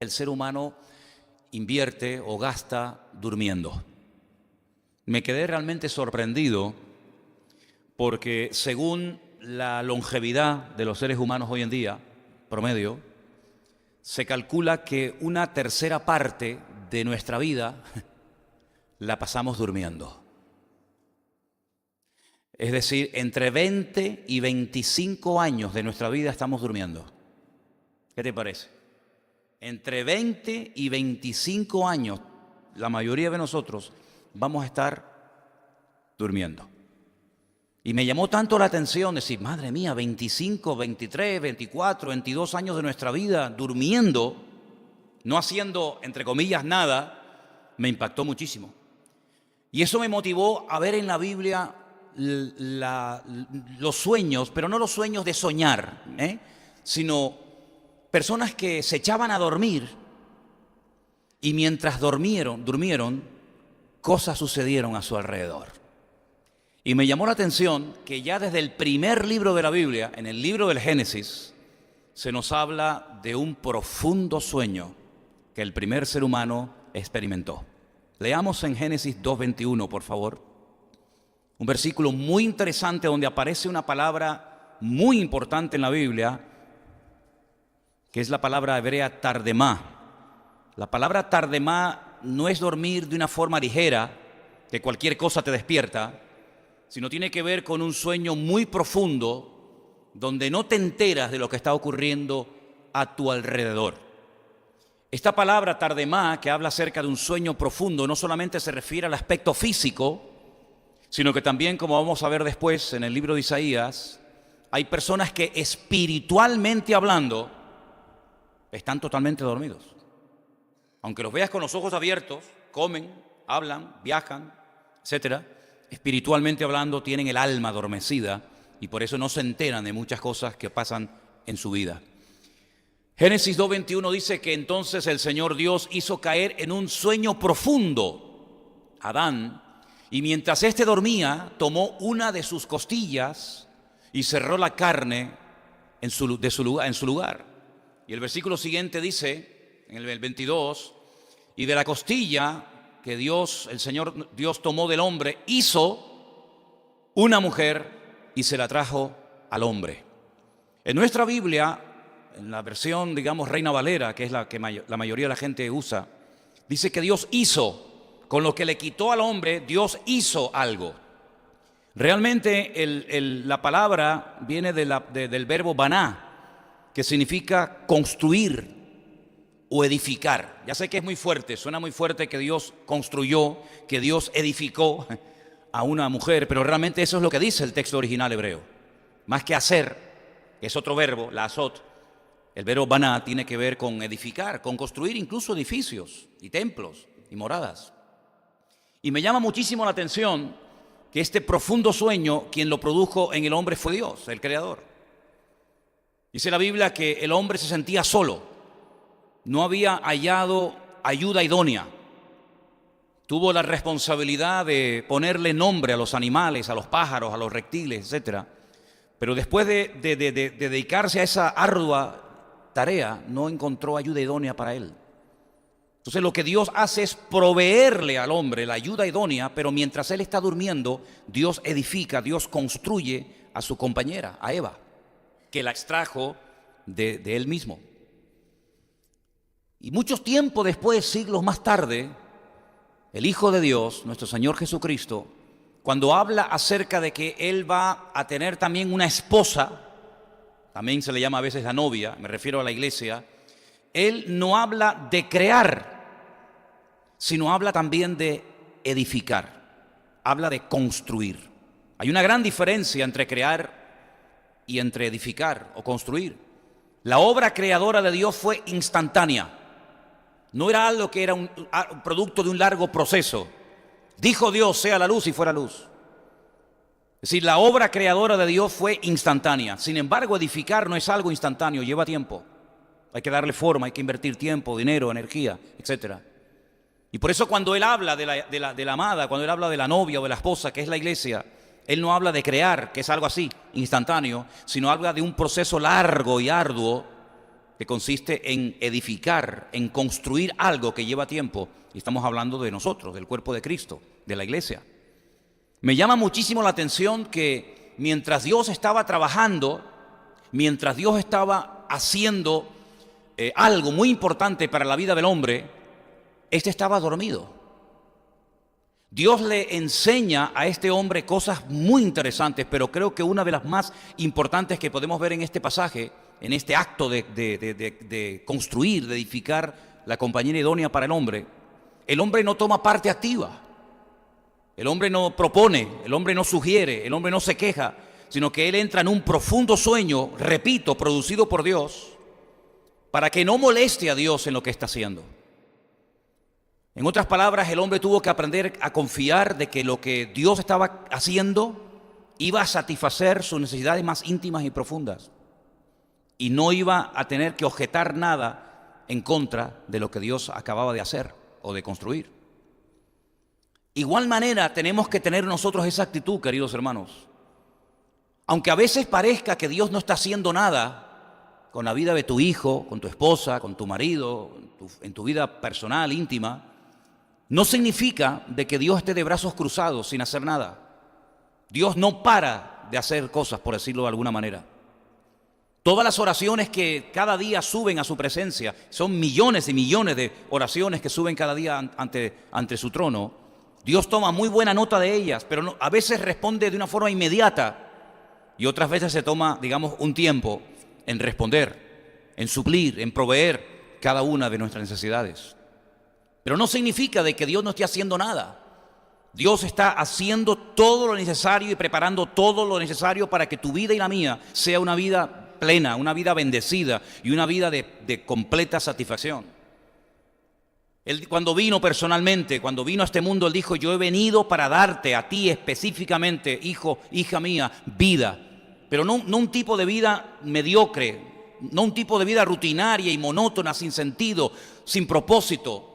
el ser humano invierte o gasta durmiendo. Me quedé realmente sorprendido porque según la longevidad de los seres humanos hoy en día, promedio, se calcula que una tercera parte de nuestra vida la pasamos durmiendo. Es decir, entre 20 y 25 años de nuestra vida estamos durmiendo. ¿Qué te parece? Entre 20 y 25 años, la mayoría de nosotros vamos a estar durmiendo. Y me llamó tanto la atención decir, madre mía, 25, 23, 24, 22 años de nuestra vida durmiendo, no haciendo, entre comillas, nada, me impactó muchísimo. Y eso me motivó a ver en la Biblia los sueños, pero no los sueños de soñar, sino personas que se echaban a dormir y mientras durmieron, cosas sucedieron a su alrededor. Y me llamó la atención que ya desde el primer libro de la Biblia, en el libro del Génesis, se nos habla de un profundo sueño que el primer ser humano experimentó. Leamos en Génesis 2:21, por favor. Un versículo muy interesante donde aparece una palabra muy importante en la Biblia, que es la palabra hebrea tardemá. La palabra tardemá no es dormir de una forma ligera, que cualquier cosa te despierta, sino tiene que ver con un sueño muy profundo, donde no te enteras de lo que está ocurriendo a tu alrededor. Esta palabra tardemá, que habla acerca de un sueño profundo, no solamente se refiere al aspecto físico, sino que también, como vamos a ver después en el libro de Isaías, hay personas que espiritualmente hablando están totalmente dormidos. Aunque los veas con los ojos abiertos, comen, hablan, viajan, etcétera, espiritualmente hablando tienen el alma adormecida y por eso no se enteran de muchas cosas que pasan en su vida. Génesis 2:21 dice que entonces el Señor Dios hizo caer en un sueño profundo a Adán, y mientras éste dormía, tomó una de sus costillas y cerró la carne en su lugar. Y el versículo siguiente dice, en el 22, y de la costilla que el Señor Dios tomó del hombre, hizo una mujer y se la trajo al hombre. En nuestra Biblia, en la versión, digamos, Reina Valera, que es la que la mayoría de la gente usa, dice que Dios hizo. Con lo que le quitó al hombre, Dios hizo algo. Realmente la palabra viene del verbo baná, que significa construir o edificar. Ya sé que es muy fuerte, suena muy fuerte que Dios construyó, que Dios edificó a una mujer, pero realmente eso es lo que dice el texto original hebreo. Más que hacer, que es otro verbo, la azot, el verbo baná tiene que ver con edificar, con construir incluso edificios y templos y moradas. Y me llama muchísimo la atención que este profundo sueño, quien lo produjo en el hombre fue Dios, el Creador. Dice la Biblia que el hombre se sentía solo, no había hallado ayuda idónea. Tuvo la responsabilidad de ponerle nombre a los animales, a los pájaros, a los reptiles, etc. Pero después de dedicarse a esa ardua tarea, no encontró ayuda idónea para él. Entonces lo que Dios hace es proveerle al hombre la ayuda idónea, pero mientras él está durmiendo, Dios edifica, Dios construye a su compañera, a Eva, que la extrajo de él mismo. Y mucho tiempo después, siglos más tarde, el Hijo de Dios, nuestro Señor Jesucristo, cuando habla acerca de que Él va a tener también una esposa, también se le llama a veces la novia, me refiero a la iglesia, Él no habla de crear, sino habla también de edificar, habla de construir. Hay una gran diferencia entre crear y entre edificar o construir. La obra creadora de Dios fue instantánea, no era algo que era un producto de un largo proceso. Dijo Dios, sea la luz y fuera luz. Es decir, la obra creadora de Dios fue instantánea. Sin embargo, edificar no es algo instantáneo, lleva tiempo. Hay que darle forma, hay que invertir tiempo, dinero, energía, etc. Y por eso cuando Él habla de la amada, cuando Él habla de la novia o de la esposa, que es la iglesia, Él no habla de crear, que es algo así, instantáneo, sino habla de un proceso largo y arduo que consiste en edificar, en construir algo que lleva tiempo. Y estamos hablando de nosotros, del cuerpo de Cristo, de la iglesia. Me llama muchísimo la atención que mientras Dios estaba trabajando, mientras Dios estaba haciendo algo muy importante para la vida del hombre, este estaba dormido. Dios le enseña a este hombre cosas muy interesantes, pero creo que una de las más importantes que podemos ver en este pasaje, en este acto de construir, de edificar la compañía idónea para el hombre no toma parte activa. El hombre no propone, el hombre no sugiere, el hombre no se queja, sino que él entra en un profundo sueño, repito, producido por Dios, para que no moleste a Dios en lo que está haciendo. En otras palabras, el hombre tuvo que aprender a confiar de que lo que Dios estaba haciendo iba a satisfacer sus necesidades más íntimas y profundas, y no iba a tener que objetar nada en contra de lo que Dios acababa de hacer o de construir. Igual manera tenemos que tener nosotros esa actitud, queridos hermanos. Aunque a veces parezca que Dios no está haciendo nada con la vida de tu hijo, con tu esposa, con tu marido, en tu vida personal, íntima, no significa de que Dios esté de brazos cruzados sin hacer nada. Dios no para de hacer cosas, por decirlo de alguna manera. Todas las oraciones que cada día suben a su presencia, son millones y millones de oraciones que suben cada día ante su trono. Dios toma muy buena nota de ellas, pero a veces responde de una forma inmediata y otras veces se toma, digamos, un tiempo en responder, en suplir, en proveer cada una de nuestras necesidades. Pero no significa de que Dios no esté haciendo nada. Dios está haciendo todo lo necesario y preparando todo lo necesario para que tu vida y la mía sea una vida plena, una vida bendecida y una vida de completa satisfacción. Él, cuando vino personalmente, cuando vino a este mundo, Él dijo: yo he venido para darte a ti específicamente, hijo, hija mía, vida. Pero no un tipo de vida mediocre, no un tipo de vida rutinaria y monótona, sin sentido, sin propósito,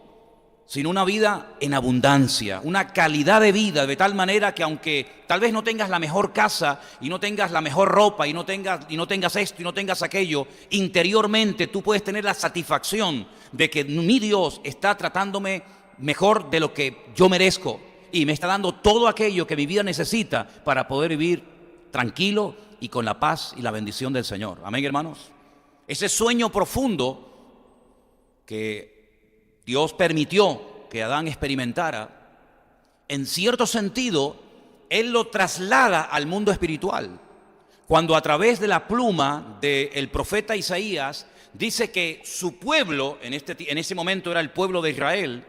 sino una vida en abundancia, una calidad de vida, de tal manera que aunque tal vez no tengas la mejor casa y no tengas la mejor ropa y no tengas esto y no tengas aquello, interiormente tú puedes tener la satisfacción de que mi Dios está tratándome mejor de lo que yo merezco y me está dando todo aquello que mi vida necesita para poder vivir tranquilo y con la paz y la bendición del Señor. Amén, hermanos. Ese sueño profundo que Dios permitió que Adán experimentara, en cierto sentido, Él lo traslada al mundo espiritual. Cuando a través de la pluma del profeta Isaías dice que su pueblo, en ese momento era el pueblo de Israel,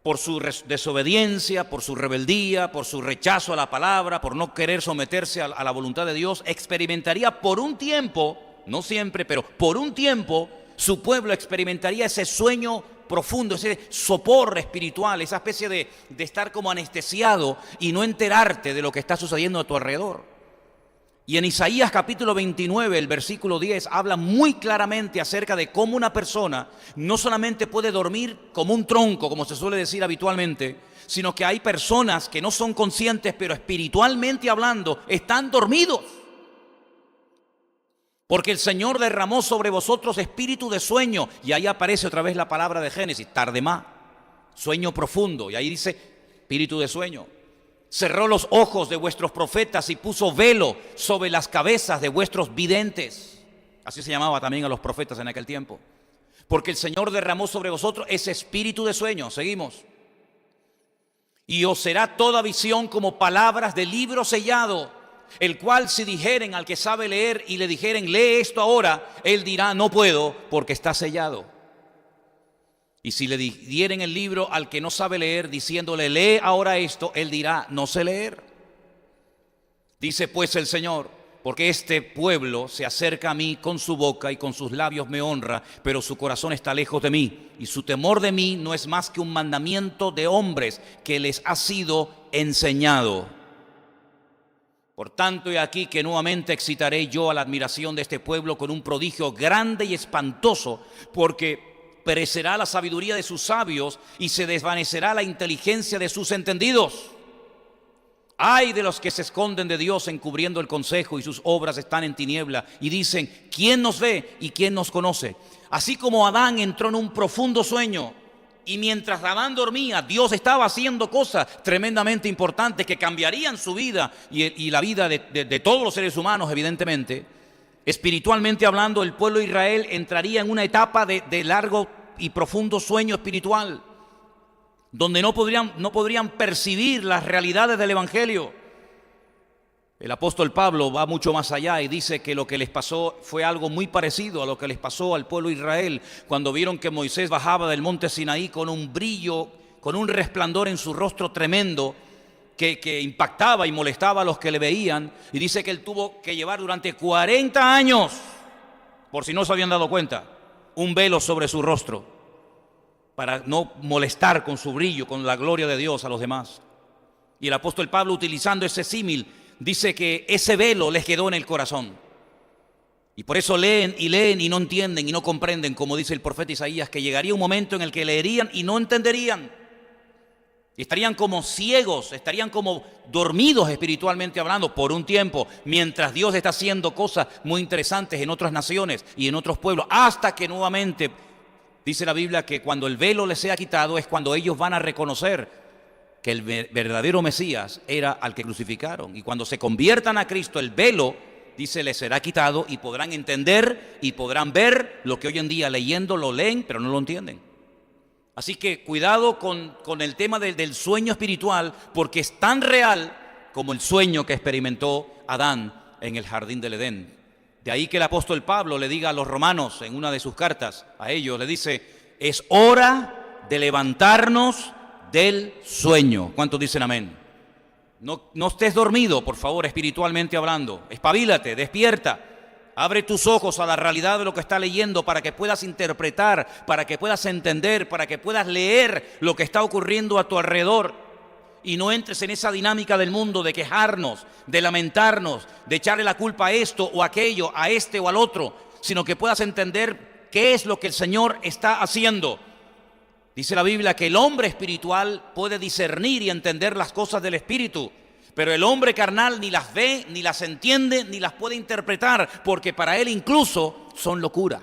por su desobediencia, por su rebeldía, por su rechazo a la palabra, por no querer someterse a la voluntad de Dios, experimentaría por un tiempo, no siempre, pero por un tiempo, su pueblo experimentaría ese sueño profundo, ese sopor espiritual, esa especie de estar como anestesiado y no enterarte de lo que está sucediendo a tu alrededor. Y en Isaías capítulo 29, el versículo 10, habla muy claramente acerca de cómo una persona no solamente puede dormir como un tronco, como se suele decir habitualmente, sino que hay personas que no son conscientes, pero espiritualmente hablando, están dormidos. Porque el Señor derramó sobre vosotros espíritu de sueño. Y ahí aparece otra vez la palabra de Génesis, tardemá, sueño profundo. Y ahí dice espíritu de sueño. Cerró los ojos de vuestros profetas y puso velo sobre las cabezas de vuestros videntes. Así se llamaba también a los profetas en aquel tiempo. Porque el Señor derramó sobre vosotros ese espíritu de sueño. Seguimos. Y os será toda visión como palabras de libro sellado, el cual si dijeren al que sabe leer y le dijeren: lee esto ahora, él dirá: no puedo, porque está sellado. Y si le dieren el libro al que no sabe leer, diciéndole: lee ahora esto, él dirá: no sé leer. Dice pues el Señor: porque este pueblo se acerca a mí con su boca y con sus labios me honra, pero su corazón está lejos de mí, y su temor de mí no es más que un mandamiento de hombres que les ha sido enseñado. Por tanto, he aquí que nuevamente excitaré yo a la admiración de este pueblo con un prodigio grande y espantoso, porque perecerá la sabiduría de sus sabios y se desvanecerá la inteligencia de sus entendidos. Ay de los que se esconden de Dios encubriendo el consejo y sus obras están en tiniebla y dicen, ¿quién nos ve y quién nos conoce? Así como Adán entró en un profundo sueño y mientras Adán dormía, Dios estaba haciendo cosas tremendamente importantes que cambiarían su vida y la vida de todos los seres humanos, evidentemente. Espiritualmente hablando, el pueblo de Israel entraría en una etapa de largo y profundo sueño espiritual, donde no podrían percibir las realidades del Evangelio. El apóstol Pablo va mucho más allá y dice que lo que les pasó fue algo muy parecido a lo que les pasó al pueblo de Israel cuando vieron que Moisés bajaba del monte Sinaí con un brillo, con un resplandor en su rostro tremendo que impactaba y molestaba a los que le veían. Y dice que él tuvo que llevar durante 40 años, por si no se habían dado cuenta, un velo sobre su rostro, para no molestar con su brillo, con la gloria de Dios a los demás. Y el apóstol Pablo, utilizando ese símil, dice que ese velo les quedó en el corazón. Y por eso leen y no entienden y no comprenden, como dice el profeta Isaías, que llegaría un momento en el que leerían y no entenderían. Y estarían como ciegos, estarían como dormidos espiritualmente hablando por un tiempo, mientras Dios está haciendo cosas muy interesantes en otras naciones y en otros pueblos, hasta que nuevamente dice la Biblia que cuando el velo les sea quitado es cuando ellos van a reconocer que el verdadero Mesías era al que crucificaron. Y cuando se conviertan a Cristo, el velo, dice, les será quitado y podrán entender y podrán ver lo que hoy en día leyendo lo leen, pero no lo entienden. Así que cuidado con el tema del sueño espiritual, porque es tan real como el sueño que experimentó Adán en el jardín del Edén. De ahí que el apóstol Pablo le diga a los romanos en una de sus cartas a ellos, le dice, es hora de levantarnos del sueño. ¿Cuántos dicen amén? No estés dormido, por favor, espiritualmente hablando. Espabilate, despierta. Abre tus ojos a la realidad de lo que está leyendo para que puedas interpretar, para que puedas entender, para que puedas leer lo que está ocurriendo a tu alrededor. Y no entres en esa dinámica del mundo de quejarnos, de lamentarnos, de echarle la culpa a esto o aquello, a este o al otro, sino que puedas entender qué es lo que el Señor está haciendo. Dice la Biblia que el hombre espiritual puede discernir y entender las cosas del Espíritu, pero el hombre carnal ni las ve, ni las entiende, ni las puede interpretar, porque para él incluso son locura.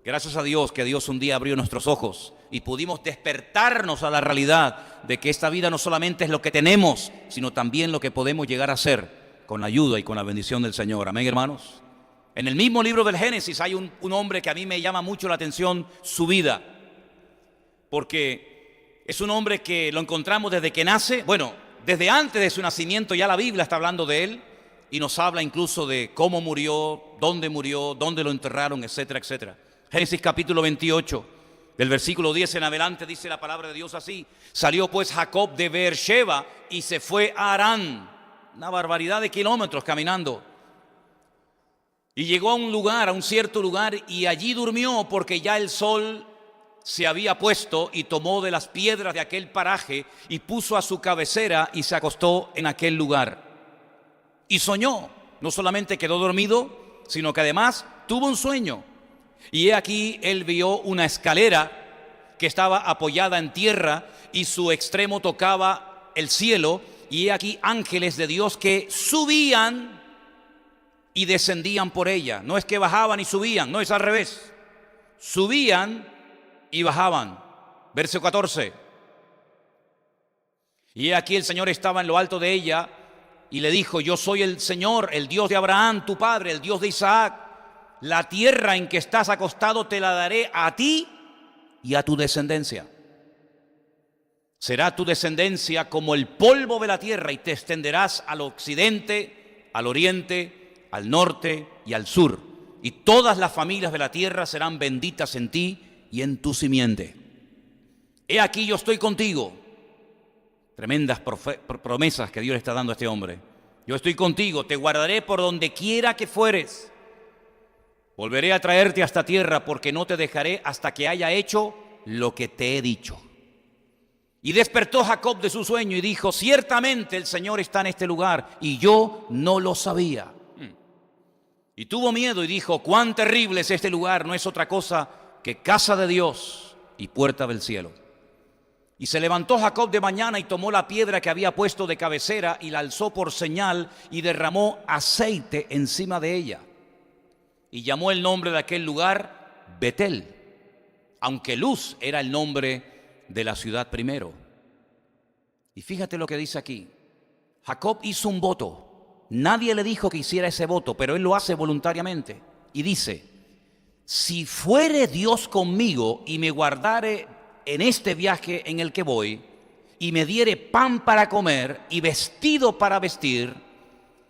Gracias a Dios que Dios un día abrió nuestros ojos y pudimos despertarnos a la realidad de que esta vida no solamente es lo que tenemos, sino también lo que podemos llegar a ser con la ayuda y con la bendición del Señor. Amén, hermanos. En el mismo libro del Génesis hay un hombre que a mí me llama mucho la atención su vida, porque es un hombre que lo encontramos desde que nace, bueno, desde antes de su nacimiento ya la Biblia está hablando de él y nos habla incluso de cómo murió, dónde lo enterraron, etcétera, etcétera. Génesis capítulo 28, del versículo 10 en adelante, dice la palabra de Dios así: salió pues Jacob de Beersheba y se fue a Harán, una barbaridad de kilómetros caminando. Y llegó a un cierto lugar, y allí durmió porque ya el sol se había puesto, y tomó de las piedras de aquel paraje y puso a su cabecera y se acostó en aquel lugar. Y soñó, no solamente quedó dormido, sino que además tuvo un sueño. Y he aquí él vio una escalera que estaba apoyada en tierra y su extremo tocaba el cielo, y he aquí ángeles de Dios que subían y descendían por ella. No es que bajaban y subían, no, es al revés. Subían y bajaban. Verso 14. Y he aquí el Señor estaba en lo alto de ella y le dijo: yo soy el Señor, el Dios de Abraham, tu padre, el Dios de Isaac. La tierra en que estás acostado te la daré a ti y a tu descendencia. Será tu descendencia como el polvo de la tierra, y te extenderás al occidente, al oriente, al norte y al sur. Y todas las familias de la tierra serán benditas en ti y en tu simiente. He aquí yo estoy contigo. Tremendas promesas que Dios le está dando a este hombre. Yo estoy contigo, te guardaré por donde quiera que fueres. Volveré a traerte a esta tierra, porque no te dejaré hasta que haya hecho lo que te he dicho. Y despertó Jacob de su sueño y dijo: ciertamente el Señor está en este lugar, y yo no lo sabía. Y tuvo miedo y dijo: cuán terrible es este lugar, no es otra cosa que casa de Dios y puerta del cielo. Y se levantó Jacob de mañana y tomó la piedra que había puesto de cabecera y la alzó por señal y derramó aceite encima de ella. Y llamó el nombre de aquel lugar Betel, aunque Luz era el nombre de la ciudad primero. Y fíjate lo que dice aquí. Jacob hizo un voto. Nadie le dijo que hiciera ese voto, pero él lo hace voluntariamente. Y dice: si fuere Dios conmigo y me guardare en este viaje en el que voy, y me diere pan para comer y vestido para vestir,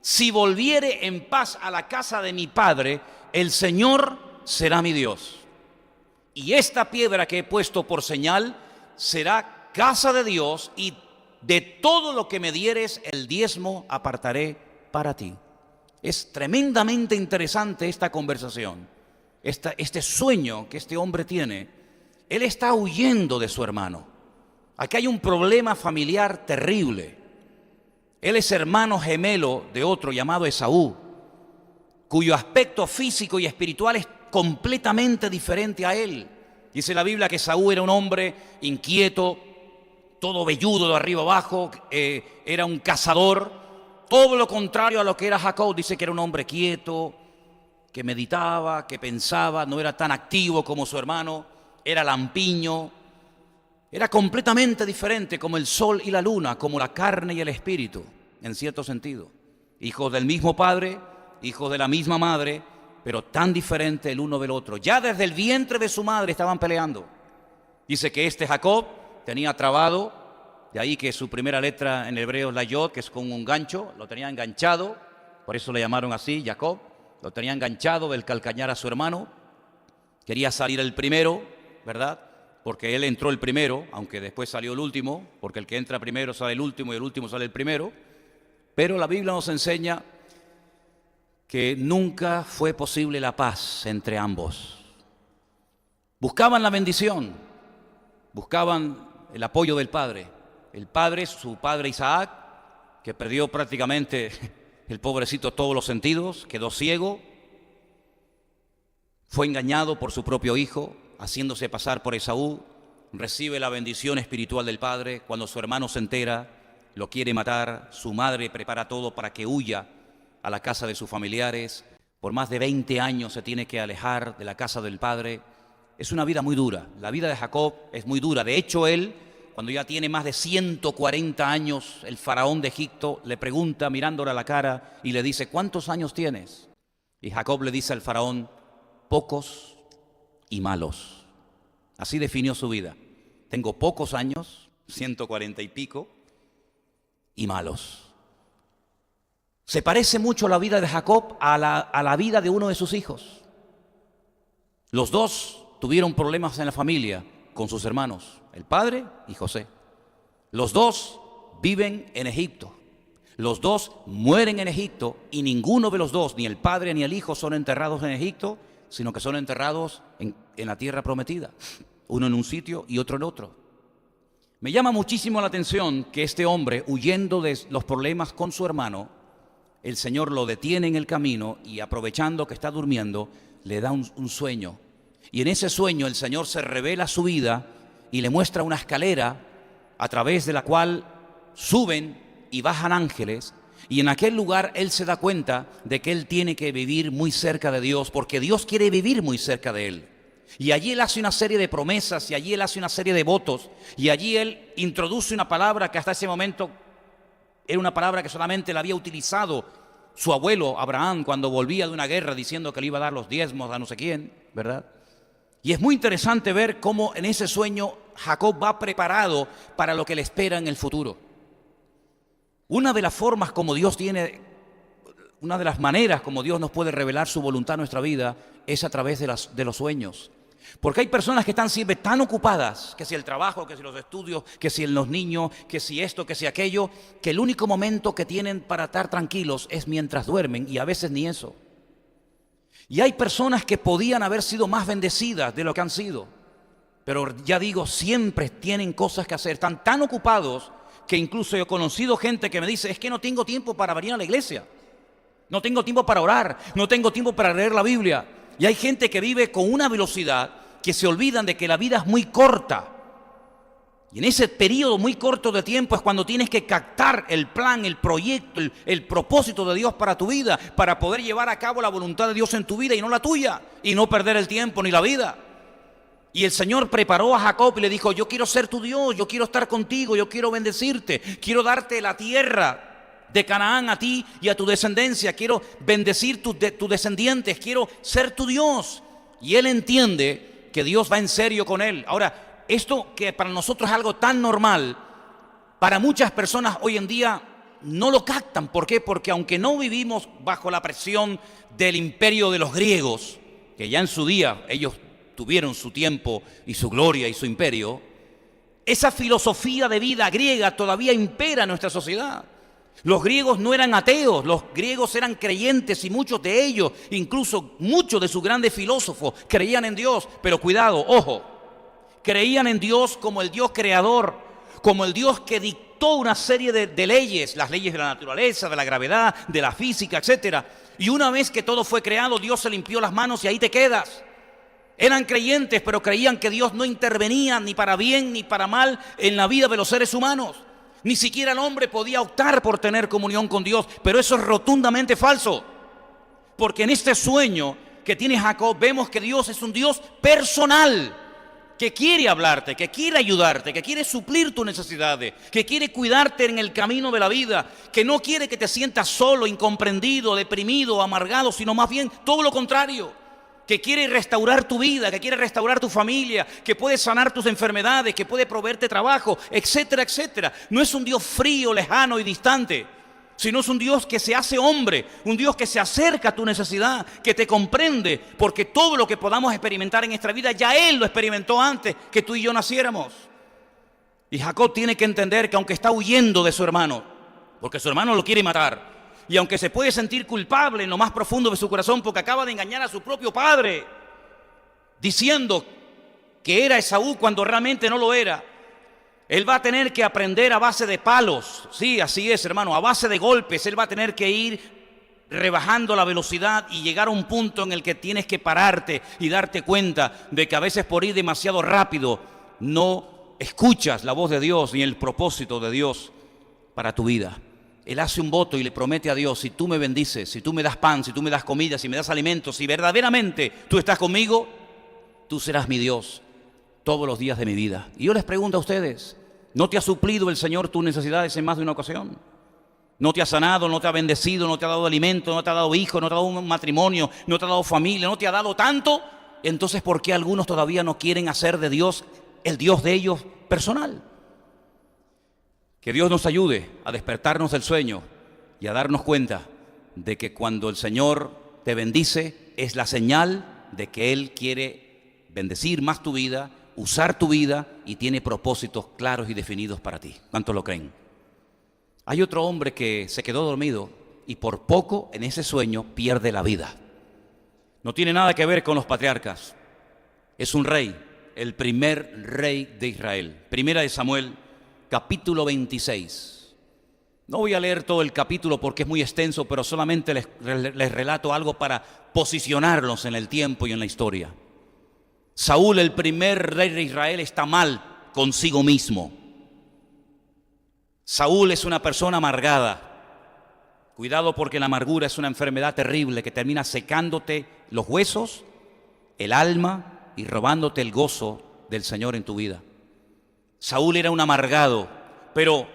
si volviere en paz a la casa de mi padre, el Señor será mi Dios. Y esta piedra que he puesto por señal será casa de Dios, y de todo lo que me dieres el diezmo apartaré para ti. Es tremendamente interesante esta conversación, este sueño que este hombre tiene. Él está huyendo de su hermano. Aquí hay un problema familiar terrible. Él es hermano gemelo de otro llamado Esaú, cuyo aspecto físico y espiritual es completamente diferente a él. Dice la Biblia que Esaú era un hombre inquieto, todo velludo de arriba abajo, era un cazador. Todo lo contrario a lo que era Jacob. Dice que era un hombre quieto, que meditaba, que pensaba, no era tan activo como su hermano. Era lampiño, era completamente diferente, como el sol y la luna, como la carne y el espíritu, en cierto sentido. Hijos del mismo padre, hijos de la misma madre, pero tan diferente el uno del otro. Ya desde el vientre de su madre estaban peleando. Dice que este Jacob tenía trabado, de ahí que su primera letra en hebreo es la yod, que es con un gancho, lo tenía enganchado, por eso le llamaron así, Jacob, lo tenía enganchado del calcañar a su hermano. Quería salir el primero, ¿verdad? Porque él entró el primero, aunque después salió el último, porque el que entra primero sale el último y el último sale el primero. Pero la Biblia nos enseña que nunca fue posible la paz entre ambos. Buscaban la bendición, buscaban el apoyo del padre. El padre, su padre Isaac, que perdió prácticamente el pobrecito todos los sentidos, quedó ciego, fue engañado por su propio hijo, haciéndose pasar por Esaú, recibe la bendición espiritual del padre. Cuando su hermano se entera, lo quiere matar, su madre prepara todo para que huya a la casa de sus familiares. Por más de 20 años se tiene que alejar de la casa del padre. Es una vida muy dura, la vida de Jacob es muy dura. De hecho, él, cuando ya tiene más de 140 años, el faraón de Egipto le pregunta mirándole a la cara y le dice: ¿cuántos años tienes? Y Jacob le dice al faraón: pocos y malos. Así definió su vida. Tengo pocos años, 140 y pico, y malos. Se parece mucho la vida de Jacob a la vida de uno de sus hijos. Los dos tuvieron problemas en la familia con sus hermanos, el padre y José. Los dos viven en Egipto. Los dos mueren en Egipto, y ninguno de los dos, ni el padre ni el hijo, son enterrados en Egipto, sino que son enterrados en la tierra prometida, uno en un sitio y otro en otro. Me llama muchísimo la atención que este hombre, huyendo de los problemas con su hermano, el Señor lo detiene en el camino y, aprovechando que está durmiendo, le da un sueño. Y en ese sueño el Señor se revela su vida y le muestra una escalera a través de la cual suben y bajan ángeles. Y en aquel lugar él se da cuenta de que él tiene que vivir muy cerca de Dios, porque Dios quiere vivir muy cerca de él. Y allí él hace una serie de promesas, y allí él hace una serie de votos, y allí él introduce una palabra que hasta ese momento era una palabra que solamente la había utilizado su abuelo Abraham cuando volvía de una guerra diciendo que le iba a dar los diezmos a no sé quién, ¿verdad? Y es muy interesante ver cómo en ese sueño Jacob va preparado para lo que le espera en el futuro. Una de las formas como Dios tiene, una de las maneras como Dios nos puede revelar su voluntad en nuestra vida es a través de los sueños. Porque hay personas que están siempre tan ocupadas, que si el trabajo, que si los estudios, que si los niños, que si esto, que si aquello, que el único momento que tienen para estar tranquilos es mientras duermen, y a veces ni eso. Y hay personas que podían haber sido más bendecidas de lo que han sido, pero ya digo, siempre tienen cosas que hacer, están tan ocupados que incluso yo he conocido gente que me dice: es que no tengo tiempo para venir a la iglesia, no tengo tiempo para orar, no tengo tiempo para leer la Biblia. Y hay gente que vive con una velocidad que se olvidan de que la vida es muy corta. Y en ese periodo muy corto de tiempo es cuando tienes que captar el plan, el proyecto, el propósito de Dios para tu vida, para poder llevar a cabo la voluntad de Dios en tu vida y no la tuya, y no perder el tiempo ni la vida. Y el Señor preparó a Jacob y le dijo: yo quiero ser tu Dios, yo quiero estar contigo, yo quiero bendecirte, quiero darte la tierra de Canaán a ti y a tu descendencia, quiero bendecir tus descendientes, quiero ser tu Dios. Y él entiende que Dios va en serio con él. Ahora, esto que para nosotros es algo tan normal, para muchas personas hoy en día no lo captan. ¿Por qué? Porque aunque no vivimos bajo la presión del imperio de los griegos, que ya en su día ellos tuvieron su tiempo y su gloria y su imperio, esa filosofía de vida griega todavía impera en nuestra sociedad. Los griegos no eran ateos, los griegos eran creyentes y muchos de ellos, incluso muchos de sus grandes filósofos, creían en Dios. Pero cuidado, ojo, creían en Dios como el Dios creador, como el Dios que dictó una serie de leyes, las leyes de la naturaleza, de la gravedad, de la física, etc. Y una vez que todo fue creado, Dios se limpió las manos y ahí te quedas. Eran creyentes, pero creían que Dios no intervenía ni para bien ni para mal en la vida de los seres humanos. Ni siquiera el hombre podía optar por tener comunión con Dios, pero eso es rotundamente falso. Porque en este sueño que tiene Jacob vemos que Dios es un Dios personal, que quiere hablarte, que quiere ayudarte, que quiere suplir tus necesidades, que quiere cuidarte en el camino de la vida, que no quiere que te sientas solo, incomprendido, deprimido, amargado, sino más bien todo lo contrario, que quiere restaurar tu vida, que quiere restaurar tu familia, que puede sanar tus enfermedades, que puede proveerte trabajo, etcétera, etcétera. No es un Dios frío, lejano y distante, sino es un Dios que se hace hombre, un Dios que se acerca a tu necesidad, que te comprende, porque todo lo que podamos experimentar en esta vida, ya Él lo experimentó antes que tú y yo naciéramos. Y Jacob tiene que entender que aunque está huyendo de su hermano, porque su hermano lo quiere matar, y aunque se puede sentir culpable en lo más profundo de su corazón porque acaba de engañar a su propio padre, diciendo que era Esaú cuando realmente no lo era, él va a tener que aprender a base de palos. Sí, así es, hermano, a base de golpes. Él va a tener que ir rebajando la velocidad y llegar a un punto en el que tienes que pararte y darte cuenta de que a veces por ir demasiado rápido no escuchas la voz de Dios ni el propósito de Dios para tu vida. Él hace un voto y le promete a Dios: si tú me bendices, si tú me das pan, si tú me das comida, si me das alimentos, si verdaderamente tú estás conmigo, tú serás mi Dios todos los días de mi vida. Y yo les pregunto a ustedes, ¿no te ha suplido el Señor tus necesidades en más de una ocasión? ¿No te ha sanado, no te ha bendecido, no te ha dado alimento, no te ha dado hijos, no te ha dado un matrimonio, no te ha dado familia, no te ha dado tanto? Entonces, ¿por qué algunos todavía no quieren hacer de Dios el Dios de ellos personal? Que Dios nos ayude a despertarnos del sueño y a darnos cuenta de que cuando el Señor te bendice es la señal de que Él quiere bendecir más tu vida, usar tu vida y tiene propósitos claros y definidos para ti. ¿Cuántos lo creen? Hay otro hombre que se quedó dormido y por poco en ese sueño pierde la vida. No tiene nada que ver con los patriarcas. Es un rey, el primer rey de Israel. Primera de Samuel, capítulo 26. No voy a leer todo el capítulo porque es muy extenso, pero solamente les relato algo para posicionarlos en el tiempo y en la historia. Saúl, el primer rey de Israel, está mal consigo mismo. Saúl es una persona amargada. Cuidado, porque la amargura es una enfermedad terrible que termina secándote los huesos, el alma y robándote el gozo del Señor en tu vida. Saúl era un amargado, pero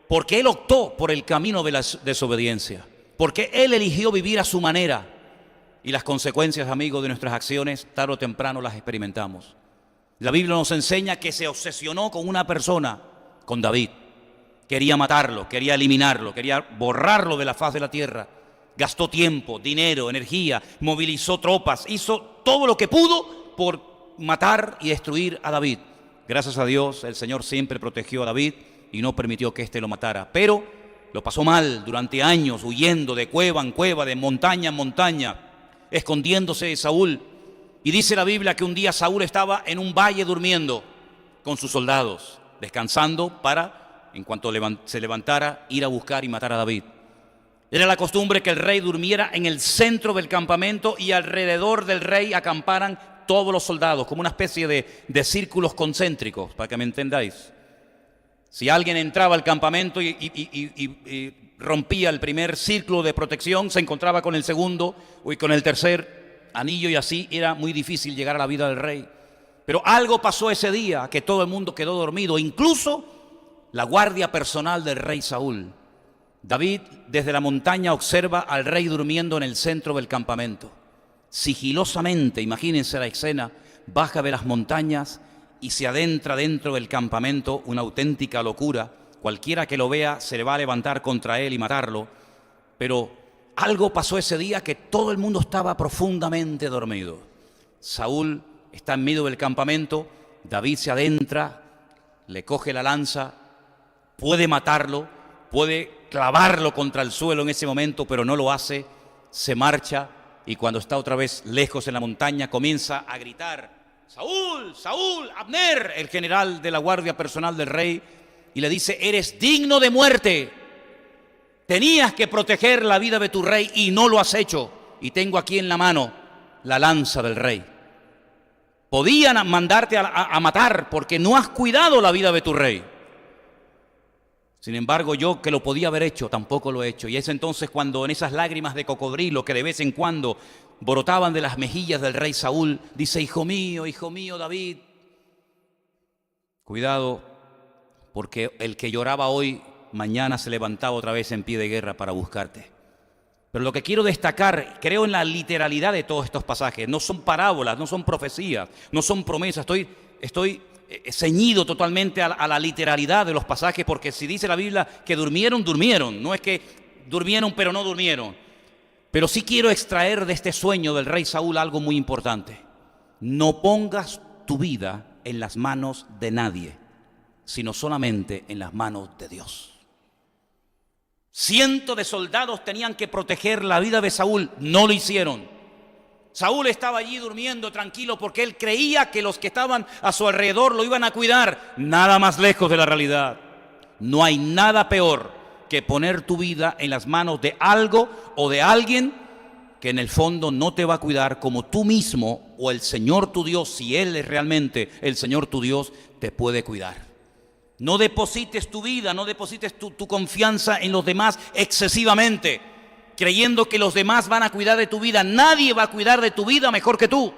porque él optó por el camino de la desobediencia, porque él eligió vivir a su manera, y las consecuencias, amigos, de nuestras acciones, tarde o temprano las experimentamos. La Biblia nos enseña que se obsesionó con una persona, con David. Quería matarlo, quería eliminarlo, quería borrarlo de la faz de la tierra. Gastó tiempo, dinero, energía, movilizó tropas, hizo todo lo que pudo por matar y destruir a David. Gracias a Dios, el Señor siempre protegió a David y no permitió que éste lo matara. Pero lo pasó mal durante años, huyendo de cueva en cueva, de montaña en montaña, escondiéndose de Saúl. Y dice la Biblia que un día Saúl estaba en un valle durmiendo con sus soldados, descansando para, en cuanto se levantara, ir a buscar y matar a David. Era la costumbre que el rey durmiera en el centro del campamento y alrededor del rey acamparan todos los soldados, como una especie de círculos concéntricos, para que me entendáis. Si alguien entraba al campamento y rompía el primer círculo de protección, se encontraba con el segundo y con el tercer anillo, y así era muy difícil llegar a la vida del rey. Pero algo pasó ese día que todo el mundo quedó dormido, incluso la guardia personal del rey Saúl. David desde la montaña observa al rey durmiendo en el centro del campamento. Sigilosamente, imagínense la escena, baja de las montañas y se adentra dentro del campamento, una auténtica locura. Cualquiera que lo vea se le va a levantar contra él y matarlo. Pero algo pasó ese día que todo el mundo estaba profundamente dormido. Saúl está en medio del campamento, David se adentra, le coge la lanza, puede matarlo, puede clavarlo contra el suelo en ese momento, pero no lo hace, se marcha y cuando está otra vez lejos en la montaña comienza a gritar: Saúl, Saúl, Abner, el general de la guardia personal del rey, y le dice: eres digno de muerte, tenías que proteger la vida de tu rey y no lo has hecho, y tengo aquí en la mano la lanza del rey. Podían mandarte a matar porque no has cuidado la vida de tu rey. Sin embargo, yo que lo podía haber hecho, tampoco lo he hecho. Y es entonces cuando en esas lágrimas de cocodrilo que de vez en cuando brotaban de las mejillas del rey Saúl, dice: hijo mío, David, cuidado, porque el que lloraba hoy, mañana se levantaba otra vez en pie de guerra para buscarte. Pero lo que quiero destacar, creo en la literalidad de todos estos pasajes. No son parábolas, no son profecías, no son promesas. Estoy ceñido totalmente a la literalidad de los pasajes, porque si dice la Biblia que durmieron, durmieron. No es que durmieron pero no durmieron. Pero sí quiero extraer de este sueño del rey Saúl algo muy importante. No pongas tu vida en las manos de nadie, sino solamente en las manos de Dios. Cientos de soldados tenían que proteger la vida de Saúl, no lo hicieron. Saúl estaba allí durmiendo tranquilo porque él creía que los que estaban a su alrededor lo iban a cuidar. Nada más lejos de la realidad. No hay nada peor que poner tu vida en las manos de algo o de alguien que en el fondo no te va a cuidar como tú mismo o el Señor tu Dios, si Él es realmente el Señor tu Dios, te puede cuidar. No deposites tu vida, no deposites tu confianza en los demás excesivamente, creyendo que los demás van a cuidar de tu vida. Nadie va a cuidar de tu vida mejor que tú.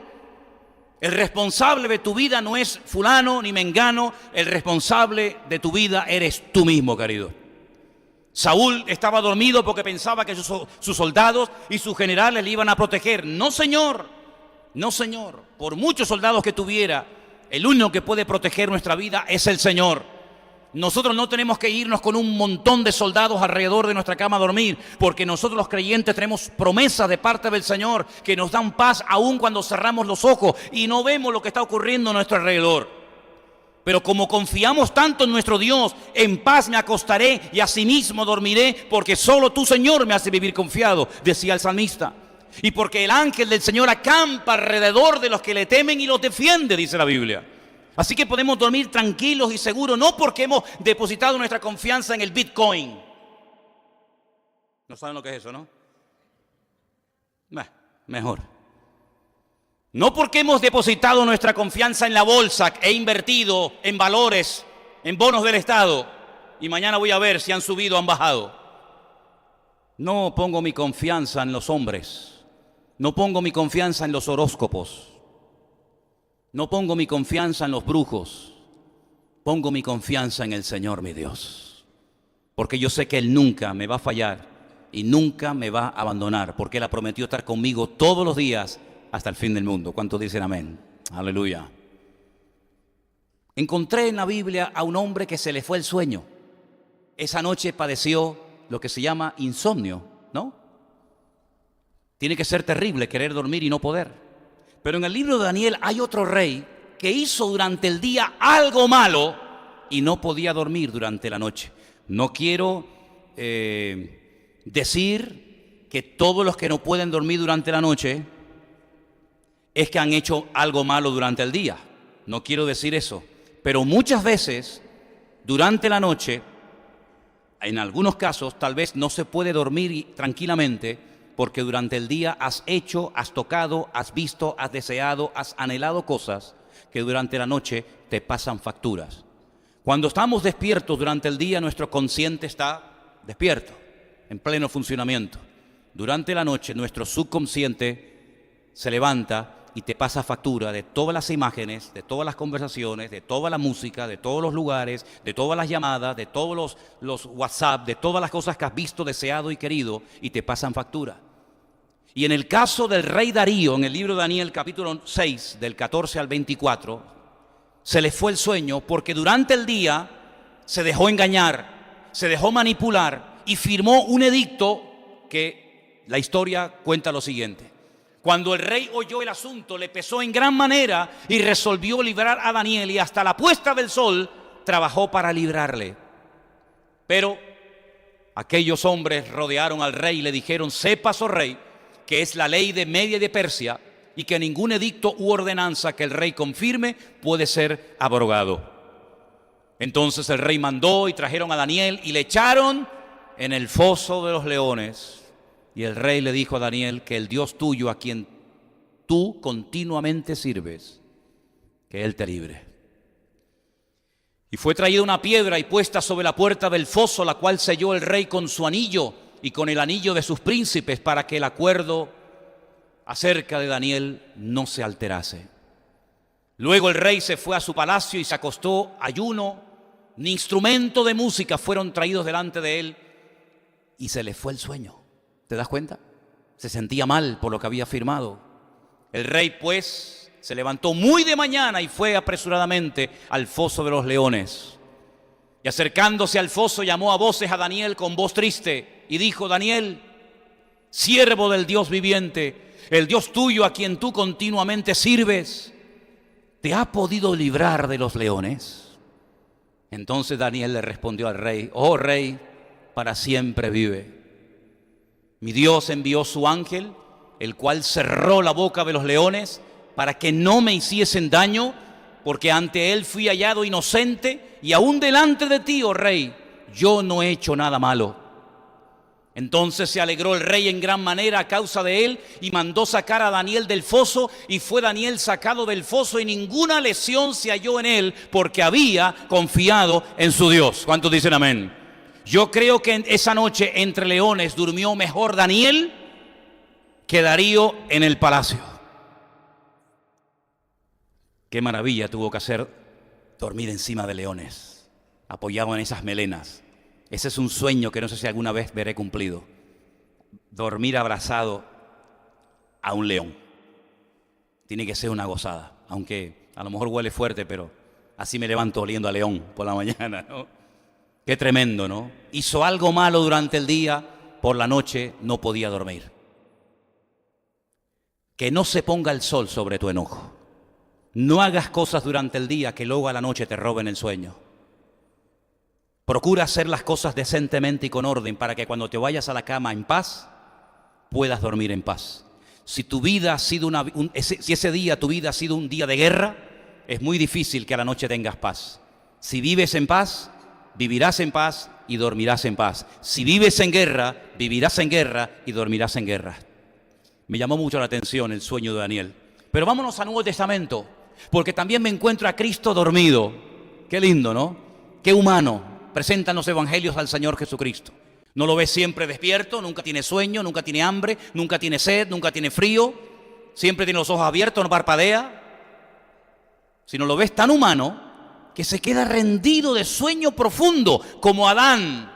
El responsable de tu vida no es fulano ni mengano, el responsable de tu vida eres tú mismo, querido. Saúl estaba dormido porque pensaba que sus soldados y sus generales le iban a proteger. No, señor, no, señor. Por muchos soldados que tuviera, el único que puede proteger nuestra vida es el Señor. Nosotros no tenemos que irnos con un montón de soldados alrededor de nuestra cama a dormir, porque nosotros los creyentes tenemos promesas de parte del Señor que nos dan paz aún cuando cerramos los ojos y no vemos lo que está ocurriendo a nuestro alrededor. Pero como confiamos tanto en nuestro Dios, en paz me acostaré y asimismo dormiré, porque solo tú, Señor, me hace vivir confiado, decía el salmista. Y porque el ángel del Señor acampa alrededor de los que le temen y los defiende, dice la Biblia. Así que podemos dormir tranquilos y seguros, no porque hemos depositado nuestra confianza en el Bitcoin. ¿No saben lo que es eso, no? Mejor. No porque hemos depositado nuestra confianza en la bolsa e invertido en valores, en bonos del Estado, y mañana voy a ver si han subido o han bajado. No pongo mi confianza en los hombres. No pongo mi confianza en los horóscopos. No pongo mi confianza en los brujos, pongo mi confianza en el Señor mi Dios. Porque yo sé que Él nunca me va a fallar y nunca me va a abandonar, porque Él ha prometido estar conmigo todos los días hasta el fin del mundo. ¿Cuántos dicen amén? Aleluya. Encontré en la Biblia a un hombre que se le fue el sueño. Esa noche padeció lo que se llama insomnio, ¿no? Tiene que ser terrible querer dormir y no poder. Pero en el libro de Daniel hay otro rey que hizo durante el día algo malo y no podía dormir durante la noche. No quiero decir que todos los que no pueden dormir durante la noche es que han hecho algo malo durante el día. No quiero decir eso. Pero muchas veces, durante la noche, en algunos casos, tal vez no se puede dormir tranquilamente, porque durante el día has hecho, has tocado, has visto, has deseado, has anhelado cosas que durante la noche te pasan facturas. Cuando estamos despiertos durante el día, nuestro consciente está despierto, en pleno funcionamiento. Durante la noche, nuestro subconsciente se levanta y te pasa factura de todas las imágenes, de todas las conversaciones, de toda la música, de todos los lugares, de todas las llamadas, de todos los WhatsApp, de todas las cosas que has visto, deseado y querido, y te pasan factura. Y en el caso del rey Darío, en el libro de Daniel, capítulo 6, del 14 al 24, se le fue el sueño porque durante el día se dejó engañar, se dejó manipular y firmó un edicto que la historia cuenta lo siguiente. Cuando el rey oyó el asunto, le pesó en gran manera y resolvió librar a Daniel, y hasta la puesta del sol trabajó para librarle. Pero aquellos hombres rodearon al rey y le dijeron: sepas, oh rey, que es la ley de Media y de Persia, y que ningún edicto u ordenanza que el rey confirme puede ser abrogado. Entonces el rey mandó y trajeron a Daniel y le echaron en el foso de los leones. Y el rey le dijo a Daniel que el Dios tuyo, a quien tú continuamente sirves, que Él te libre. Y fue traída una piedra y puesta sobre la puerta del foso, la cual selló el rey con su anillo y con el anillo de sus príncipes, para que el acuerdo acerca de Daniel no se alterase. Luego el rey se fue a su palacio y se acostó ayuno, ni instrumento de música fueron traídos delante de él, y se le fue el sueño. ¿Te das cuenta? Se sentía mal por lo que había firmado. El rey, pues, se levantó muy de mañana y fue apresuradamente al foso de los leones. Y acercándose al foso, llamó a voces a Daniel con voz triste y dijo: Daniel, siervo del Dios viviente, el Dios tuyo, a quien tú continuamente sirves, ¿te ha podido librar de los leones? Entonces Daniel le respondió al rey: oh rey, para siempre vive. Mi Dios envió su ángel, el cual cerró la boca de los leones para que no me hiciesen daño, porque ante él fui hallado inocente, y aún delante de ti, oh rey, yo no he hecho nada malo. Entonces se alegró el rey en gran manera a causa de él, y mandó sacar a Daniel del foso, y fue Daniel sacado del foso, y ninguna lesión se halló en él, porque había confiado en su Dios. ¿Cuántos dicen amén? Yo creo que esa noche entre leones durmió mejor Daniel que Darío en el palacio. Qué maravilla tuvo que hacer dormir encima de leones, apoyado en esas melenas. Ese es un sueño que no sé si alguna vez veré cumplido. Dormir abrazado a un león. Tiene que ser una gozada, aunque a lo mejor huele fuerte, pero así me levanto oliendo a león por la mañana, ¿no? Qué tremendo, ¿no? Hizo algo malo durante el día, por la noche no podía dormir. Que no se ponga el sol sobre tu enojo. No hagas cosas durante el día que luego a la noche te roben el sueño. Procura hacer las cosas decentemente y con orden para que cuando te vayas a la cama en paz, puedas dormir en paz. Si tu vida ha sido si ese día tu vida ha sido un día de guerra, es muy difícil que a la noche tengas paz. Si vives en paz, vivirás en paz y dormirás en paz. Si vives en guerra, vivirás en guerra y dormirás en guerra. Me llamó mucho la atención el sueño de Daniel. Pero vámonos al Nuevo Testamento, porque también me encuentro a Cristo dormido. Qué lindo, ¿no? Qué humano presentan los evangelios al Señor Jesucristo. No lo ves siempre despierto, nunca tiene sueño, nunca tiene hambre, nunca tiene sed, nunca tiene frío, siempre tiene los ojos abiertos, no parpadea. Sino lo ves tan humano que se queda rendido de sueño profundo, como Adán.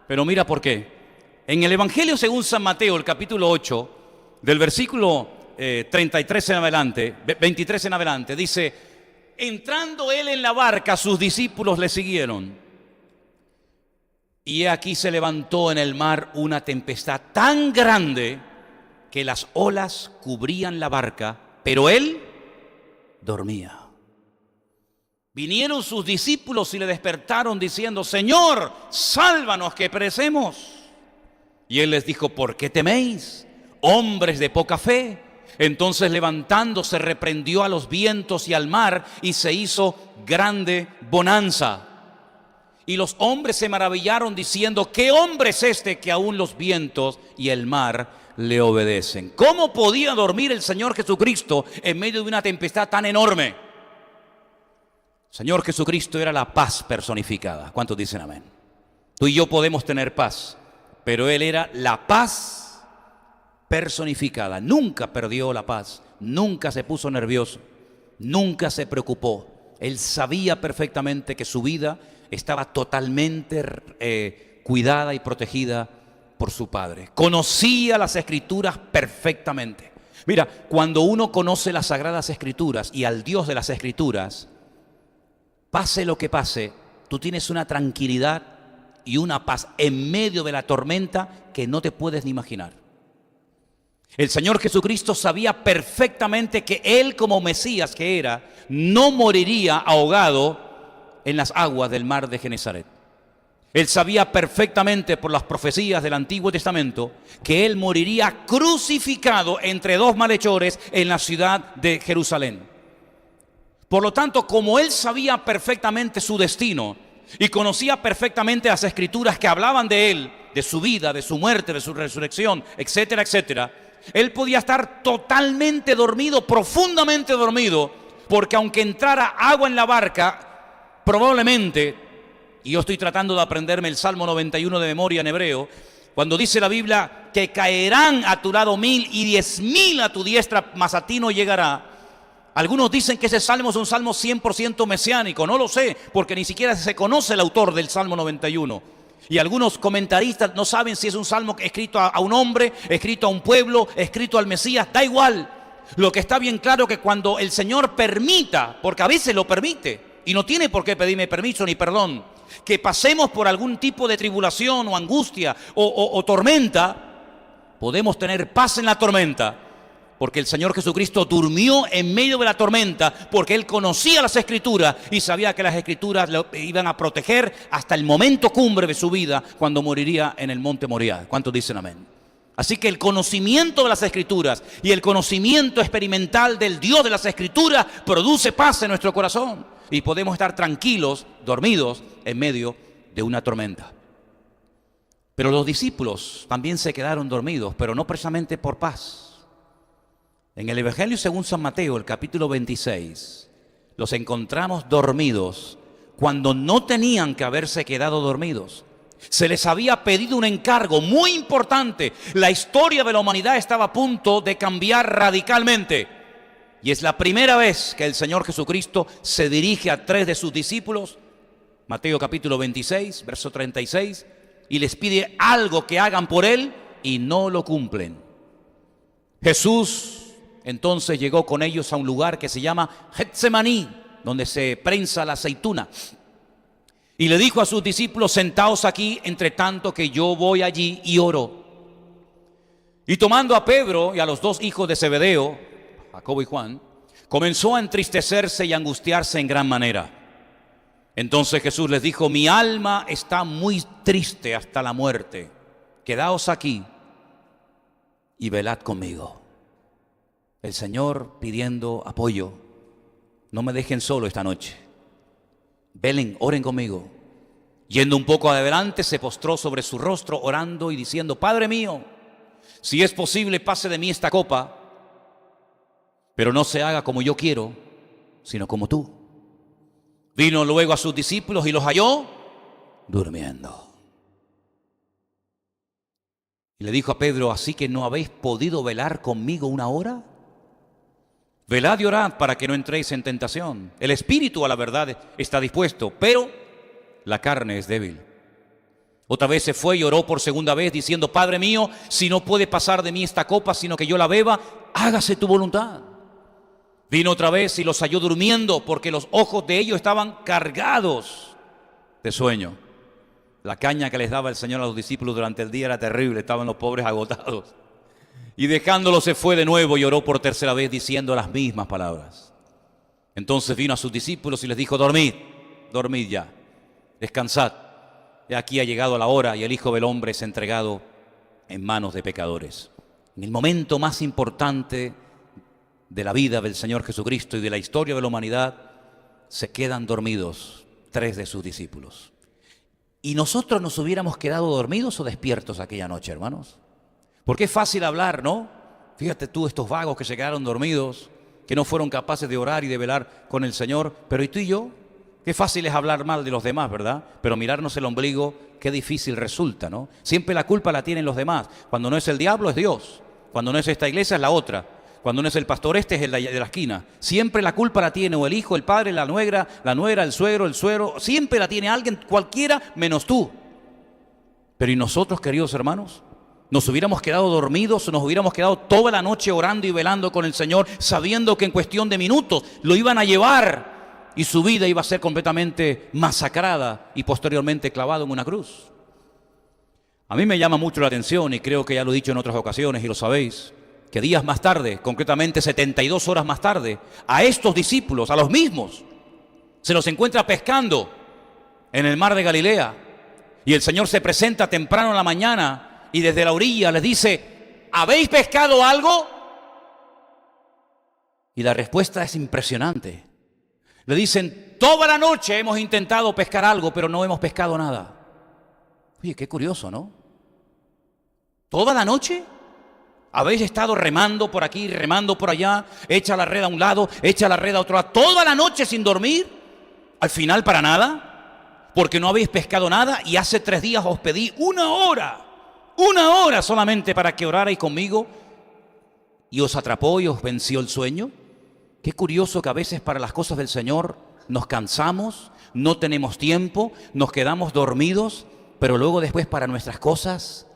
Pero mira por qué. En el Evangelio según San Mateo, el capítulo 8, del versículo 33 en adelante, 23 en adelante, dice: entrando él en la barca, sus discípulos le siguieron. Y aquí se levantó en el mar una tempestad tan grande que las olas cubrían la barca, pero él dormía. Vinieron sus discípulos y le despertaron diciendo: Señor, sálvanos que perecemos. Y él les dijo: ¿por qué teméis, hombres de poca fe? Entonces levantándose reprendió a los vientos y al mar, y se hizo grande bonanza. Y los hombres se maravillaron diciendo: ¿qué hombre es este que aún los vientos y el mar le obedecen? ¿Cómo podía dormir el Señor Jesucristo en medio de una tempestad tan enorme? Señor Jesucristo era la paz personificada. ¿Cuántos dicen amén? Tú y yo podemos tener paz, pero Él era la paz personificada. Nunca perdió la paz, nunca se puso nervioso, nunca se preocupó. Él sabía perfectamente que su vida estaba totalmente cuidada y protegida por su Padre. Conocía las Escrituras perfectamente. Mira, cuando uno conoce las Sagradas Escrituras y al Dios de las Escrituras, pase lo que pase, tú tienes una tranquilidad y una paz en medio de la tormenta que no te puedes ni imaginar. El Señor Jesucristo sabía perfectamente que Él, como Mesías que era, no moriría ahogado en las aguas del mar de Genesaret. Él sabía perfectamente por las profecías del Antiguo Testamento que Él moriría crucificado entre dos malhechores en la ciudad de Jerusalén. Por lo tanto, como Él sabía perfectamente su destino y conocía perfectamente las Escrituras que hablaban de Él, de su vida, de su muerte, de su resurrección, etcétera, etcétera, Él podía estar totalmente dormido, profundamente dormido, porque aunque entrara agua en la barca, probablemente, y yo estoy tratando de aprenderme el Salmo 91 de memoria en hebreo, cuando dice la Biblia que caerán a tu lado 1000 y 10.000 a tu diestra, mas a ti no llegará. Algunos dicen que ese salmo es un salmo 100% mesiánico. No lo sé, porque ni siquiera se conoce el autor del Salmo 91. Y algunos comentaristas no saben si es un salmo escrito a un hombre, escrito a un pueblo, escrito al Mesías. Da igual. Lo que está bien claro es que cuando el Señor permita, porque a veces lo permite, y no tiene por qué pedirme permiso ni perdón, que pasemos por algún tipo de tribulación o angustia o tormenta, podemos tener paz en la tormenta, porque el Señor Jesucristo durmió en medio de la tormenta, porque Él conocía las Escrituras y sabía que las Escrituras lo iban a proteger hasta el momento cumbre de su vida, cuando moriría en el monte Moriah. ¿Cuántos dicen amén? Así que el conocimiento de las Escrituras y el conocimiento experimental del Dios de las Escrituras produce paz en nuestro corazón y podemos estar tranquilos, dormidos en medio de una tormenta. Pero los discípulos también se quedaron dormidos, pero no precisamente por paz. En el Evangelio según San Mateo, el capítulo 26, los encontramos dormidos cuando no tenían que haberse quedado dormidos. Se les había pedido un encargo muy importante. La historia de la humanidad estaba a punto de cambiar radicalmente. Y es la primera vez que el Señor Jesucristo se dirige a 3 de sus discípulos, Mateo capítulo 26, verso 36, y les pide algo que hagan por Él y no lo cumplen. Jesús entonces llegó con ellos a un lugar que se llama Getsemaní, donde se prensa la aceituna. Y le dijo a sus discípulos: sentaos aquí, entre tanto que yo voy allí y oro. Y tomando a Pedro y a los 2 hijos de Zebedeo, Jacobo y Juan, comenzó a entristecerse y angustiarse en gran manera. Entonces Jesús les dijo: mi alma está muy triste hasta la muerte. Quedaos aquí y velad conmigo. El Señor pidiendo apoyo. No me dejen solo esta noche. Velen, oren conmigo. Yendo un poco adelante, se postró sobre su rostro, orando y diciendo: Padre mío, si es posible, pase de mí esta copa, pero no se haga como yo quiero, sino como tú. Vino luego a sus discípulos y los halló durmiendo. Y le dijo a Pedro: ¿así que no habéis podido velar conmigo una hora? Velad y orad para que no entréis en tentación. El espíritu a la verdad está dispuesto, pero la carne es débil. Otra vez se fue y oró por segunda vez, diciendo: Padre mío, si no puede pasar de mí esta copa, sino que yo la beba, hágase tu voluntad. Vino otra vez y los halló durmiendo, porque los ojos de ellos estaban cargados de sueño. La caña que les daba el Señor a los discípulos durante el día era terrible, estaban los pobres agotados. Y dejándolo se fue de nuevo y oró por tercera vez, diciendo las mismas palabras. Entonces vino a sus discípulos y les dijo: dormid, dormid ya, descansad. He aquí ha llegado la hora y el Hijo del Hombre es entregado en manos de pecadores. En el momento más importante de la vida del Señor Jesucristo y de la historia de la humanidad, se quedan dormidos 3 de sus discípulos. ¿Y nosotros nos hubiéramos quedado dormidos o despiertos aquella noche, hermanos? Porque es fácil hablar, ¿no? Fíjate tú, estos vagos que se quedaron dormidos, que no fueron capaces de orar y de velar con el Señor. Pero ¿y tú y yo? Qué fácil es hablar mal de los demás, ¿verdad? Pero mirarnos el ombligo, qué difícil resulta, ¿no? Siempre la culpa la tienen los demás. Cuando no es el diablo, es Dios. Cuando no es esta iglesia, es la otra. Cuando no es el pastor este, es el de la esquina. Siempre la culpa la tiene o el hijo, el padre, la nuera, el suegro. Siempre la tiene alguien, cualquiera, menos tú. Pero ¿y nosotros, queridos hermanos? Nos hubiéramos quedado dormidos, nos hubiéramos quedado toda la noche orando y velando con el Señor, sabiendo que en cuestión de minutos lo iban a llevar y su vida iba a ser completamente masacrada y posteriormente clavado en una cruz. A mí me llama mucho la atención, y creo que ya lo he dicho en otras ocasiones y lo sabéis, que días más tarde, concretamente 72 horas más tarde, a estos discípulos, a los mismos, se los encuentra pescando en el mar de Galilea. Y el Señor se presenta temprano en la mañana y desde la orilla les dice: ¿habéis pescado algo? Y la respuesta es impresionante. Le dicen: toda la noche hemos intentado pescar algo, pero no hemos pescado nada. Oye, qué curioso, ¿no? ¿Toda la noche? ¿Habéis estado remando por aquí, remando por allá? Echa la red a un lado, echa la red a otro lado. ¿Toda la noche sin dormir? ¿Al final para nada? Porque no habéis pescado nada y hace 3 días os pedí 1 hora solamente para que orarais conmigo y os atrapó y os venció el sueño. Qué curioso que a veces para las cosas del Señor nos cansamos, no tenemos tiempo, nos quedamos dormidos, pero luego después para nuestras cosas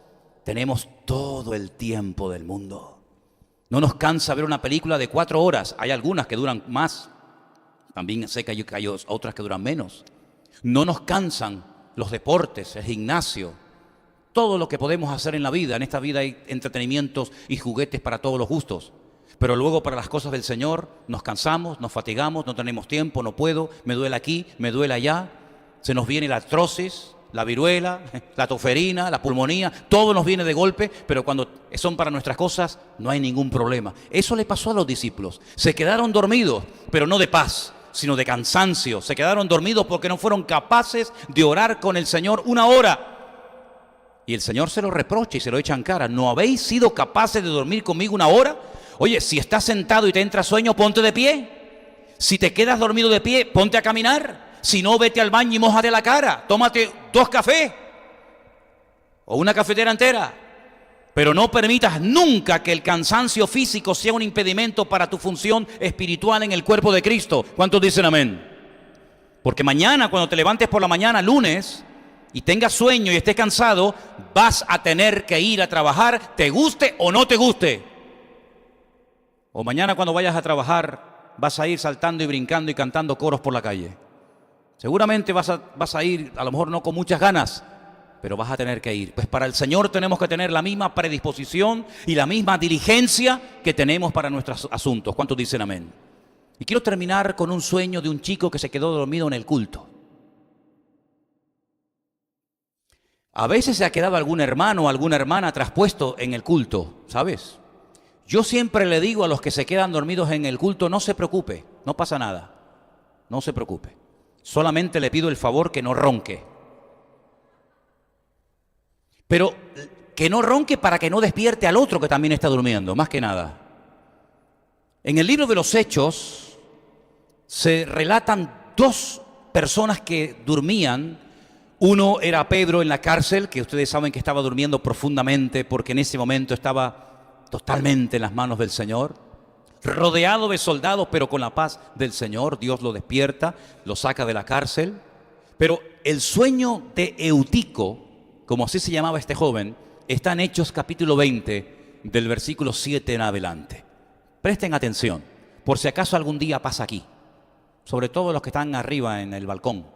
tenemos todo el tiempo del mundo. No nos cansa ver una película de 4 horas. Hay algunas que duran más. También sé que hay otras que duran menos. No nos cansan los deportes, el gimnasio, todo lo que podemos hacer en la vida. En esta vida hay entretenimientos y juguetes para todos los gustos. Pero luego para las cosas del Señor nos cansamos, nos fatigamos, no tenemos tiempo, no puedo, me duele aquí, me duele allá. Se nos viene la artrosis, la viruela, la toferina, la pulmonía, todo nos viene de golpe, pero cuando son para nuestras cosas no hay ningún problema. Eso le pasó a los discípulos. Se quedaron dormidos, pero no de paz, sino de cansancio. Se quedaron dormidos porque no fueron capaces de orar con el Señor 1 hora. Y el Señor se lo reprocha y se lo echa en cara. ¿No habéis sido capaces de dormir conmigo 1 hora? Oye, si estás sentado y te entra sueño, ponte de pie. Si te quedas dormido de pie, ponte a caminar. Si no, vete al baño y mójate la cara. Tómate 2 cafés o una cafetera entera. Pero no permitas nunca que el cansancio físico sea un impedimento para tu función espiritual en el cuerpo de Cristo. ¿Cuántos dicen amén? Porque mañana, cuando te levantes por la mañana, lunes, y tengas sueño y estés cansado, vas a tener que ir a trabajar, te guste o no te guste. O mañana cuando vayas a trabajar, vas a ir saltando y brincando y cantando coros por la calle. Seguramente vas a ir, a lo mejor no con muchas ganas, pero vas a tener que ir. Pues para el Señor tenemos que tener la misma predisposición y la misma diligencia que tenemos para nuestros asuntos. ¿Cuántos dicen amén? Y quiero terminar con un sueño de un chico que se quedó dormido en el culto. A veces se ha quedado algún hermano o alguna hermana traspuesto en el culto, ¿sabes? Yo siempre le digo a los que se quedan dormidos en el culto: no se preocupe, no pasa nada, no se preocupe. Solamente le pido el favor que no ronque. Pero que no ronque para que no despierte al otro que también está durmiendo, más que nada. En el libro de los Hechos se relatan 2 personas que dormían. Uno era Pedro en la cárcel, que ustedes saben que estaba durmiendo profundamente porque en ese momento estaba totalmente en las manos del Señor, rodeado de soldados, pero con la paz del Señor. Dios lo despierta, lo saca de la cárcel. Pero el sueño de Eutico, como así se llamaba este joven, está en Hechos capítulo 20, del versículo 7 en adelante. Presten atención, por si acaso algún día pasa aquí, sobre todo los que están arriba en el balcón.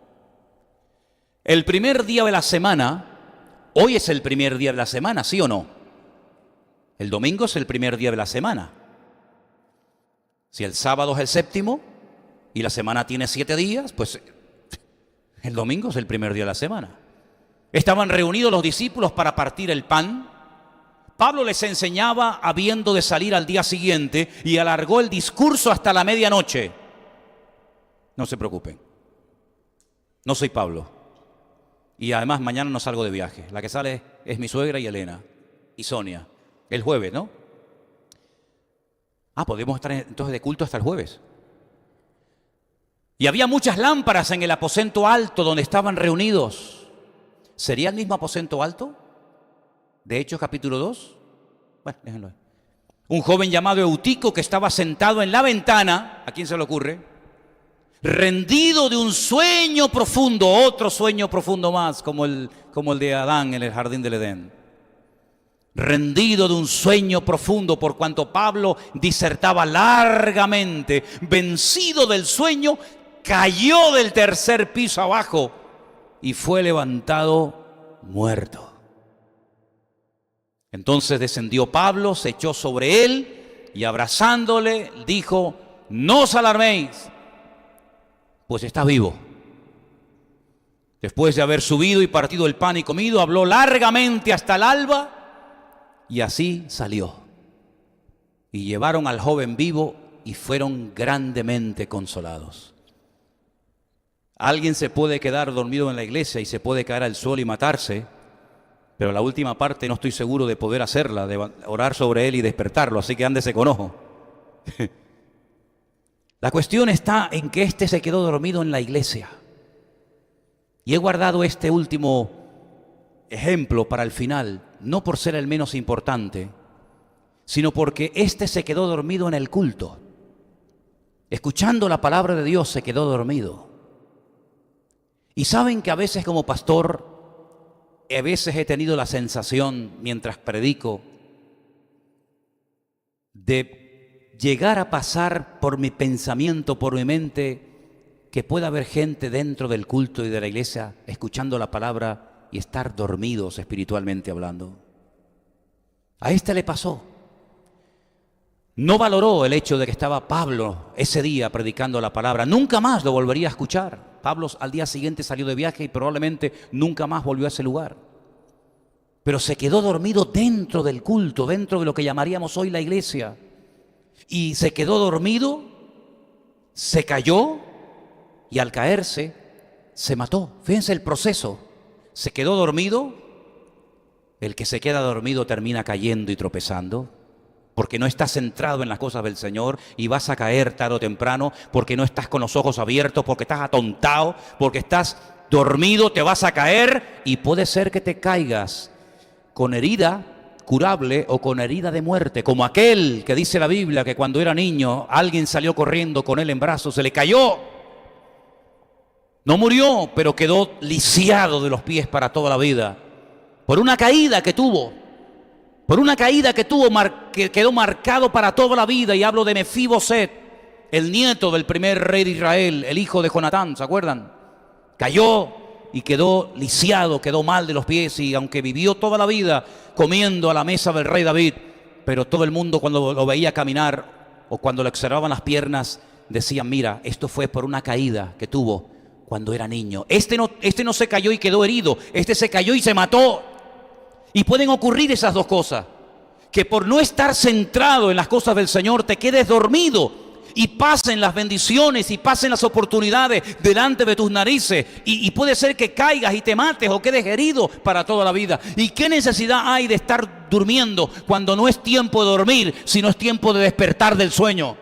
El primer día de la semana, hoy es el primer día de la semana, ¿sí o no? El domingo es el primer día de la semana. Si el sábado es el 7º y la semana tiene 7 días, pues el domingo es el primer día de la semana. Estaban reunidos los discípulos para partir el pan. Pablo les enseñaba habiendo de salir al día siguiente y alargó el discurso hasta la medianoche. No se preocupen, no soy Pablo. Y además mañana no salgo de viaje. La que sale es mi suegra y Elena y Sonia. El jueves, ¿no? Podemos estar entonces de culto hasta el jueves. Y había muchas lámparas en el aposento alto donde estaban reunidos. ¿Sería el mismo aposento alto? De Hechos capítulo 2. Bueno, déjenlo ahí. Un joven llamado Eutico que estaba sentado en la ventana, ¿a quién se le ocurre? Rendido de un sueño profundo, otro sueño profundo más, como el de Adán en el jardín del Edén. Rendido de un sueño profundo, por cuanto Pablo disertaba largamente, vencido del sueño, cayó del tercer piso abajo y fue levantado muerto. Entonces descendió Pablo, se echó sobre él y abrazándole dijo: no os alarméis, pues está vivo. Después de haber subido y partido el pan y comido, habló largamente hasta el alba y así salió. Y llevaron al joven vivo y fueron grandemente consolados. Alguien se puede quedar dormido en la iglesia y se puede caer al suelo y matarse, pero la última parte no estoy seguro de poder hacerla, de orar sobre él y despertarlo, así que ándese con ojo. La cuestión está en que este se quedó dormido en la iglesia. Y he guardado este último ejemplo para el final, no por ser el menos importante, sino porque este se quedó dormido en el culto. Escuchando la palabra de Dios se quedó dormido. Y saben que a veces como pastor, a veces he tenido la sensación mientras predico de llegar a pasar por mi pensamiento, por mi mente, que pueda haber gente dentro del culto y de la iglesia escuchando la palabra y estar dormidos espiritualmente hablando. A este le pasó. No valoró el hecho de que estaba Pablo ese día predicando la palabra. Nunca más lo volvería a escuchar. Pablo al día siguiente salió de viaje y probablemente nunca más volvió a ese lugar. Pero se quedó dormido dentro del culto, dentro de lo que llamaríamos hoy la iglesia. Y se quedó dormido, se cayó y al caerse se mató. Fíjense el proceso. Se quedó dormido. El que se queda dormido termina cayendo y tropezando, porque no estás centrado en las cosas del Señor y vas a caer tarde o temprano, porque no estás con los ojos abiertos, porque estás atontado, porque estás dormido, te vas a caer y puede ser que te caigas con herida curable o con herida de muerte, como aquel que dice la Biblia que cuando era niño alguien salió corriendo con él en brazos, se le cayó. No murió, pero quedó lisiado de los pies para toda la vida, por una caída que tuvo. Por una caída que tuvo, que quedó marcado para toda la vida. Y hablo de Mefiboset, el nieto del primer rey de Israel, el hijo de Jonatán, ¿se acuerdan? Cayó y quedó lisiado, quedó mal de los pies. Y aunque vivió toda la vida comiendo a la mesa del rey David, pero todo el mundo cuando lo veía caminar o cuando le observaban las piernas, decían: mira, esto fue por una caída que tuvo cuando era niño. Este no se cayó y quedó herido, este se cayó y se mató. Y pueden ocurrir esas dos cosas, que por no estar centrado en las cosas del Señor te quedes dormido y pasen las bendiciones y pasen las oportunidades delante de tus narices y puede ser que caigas y te mates o quedes herido para toda la vida. ¿Y qué necesidad hay de estar durmiendo cuando no es tiempo de dormir, sino es tiempo de despertar del sueño?